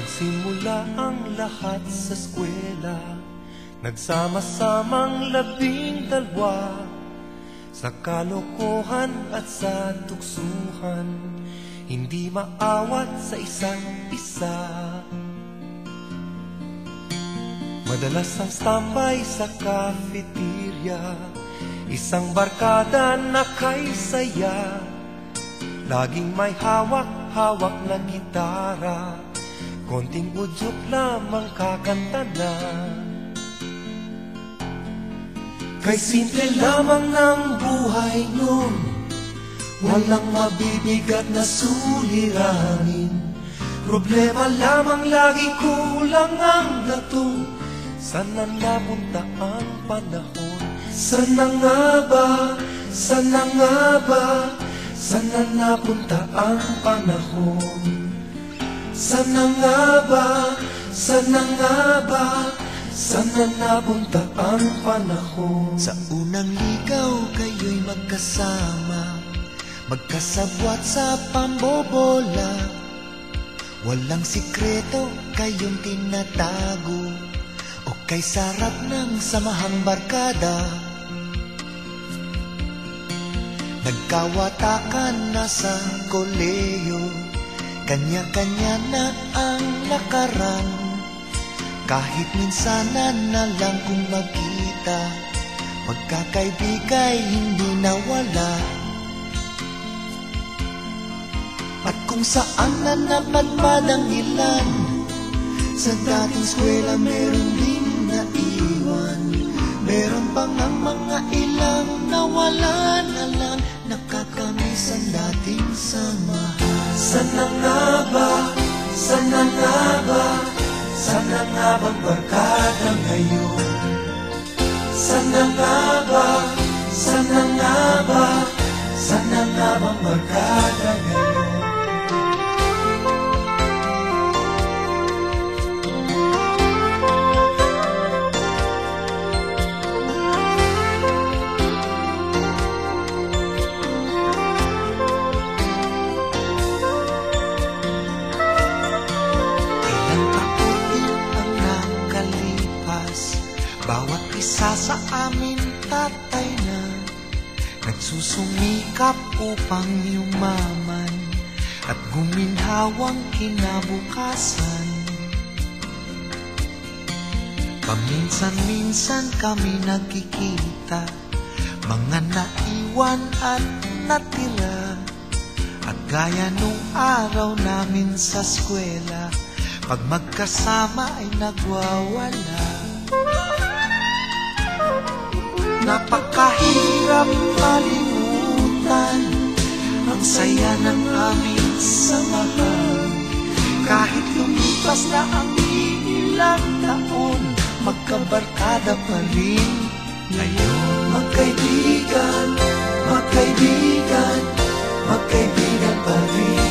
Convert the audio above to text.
Nagsimula ang lahat sa eskwela, nagsama-samang 12, sa kalokohan at sa tuksuhan, hindi maawat sa isa't isa. Madalas ang standby sa cafeteria, isang barkada na kay saya, laging may hawak-hawak na gitara, konting udyok lamang kakanta na. Kay simple lamang ng buhay nun, walang mabibigat na suliranin, problema lamang lagi kulang ang gatong. Sana napunta ang panahon, sana nga ba, sana nga ba, sana napunta ang panahon. Sana nga ba, sana nga ba, sana napunta ang panahon. Sa unang ligaw kayo'y magkasama, magkasabwat sa pambobola, walang sikreto kayong tinatago, o kay sarap ng samahang barkada. Nagkawatakan na sa koleyo, kanya-kanya na ang lakaran, kahit minsanan na lang kung magkita, magkakaibigay hindi nawala. At kung saan na napadpad ang ilan, sa dating eskwela meron din naiwan, meron pang ang mga ilang nawala na lang, nakakamiss ang dating samahan. Sana nga ba, sana nga ba, sana nga bang barkada ngayon? Sana nga ba, sana nga ba, sana nga bang barkada ngayon? Bawat isa sa amin tatay na, nagsusumikap upang yumaman at guminhawang kinabukasan. Paminsan-minsan kami nagkikita, mga naiwan at natira, at gaya nung araw namin sa eskwela, pag magkasama ay nagwawala. Napakahirap kalimutan ang saya ng aming samahan, kahit lumipas na ang ilang taon, magkabarkada pa rin ngayon. Magkaibigan, magkaibigan, magkaibigan pa rin.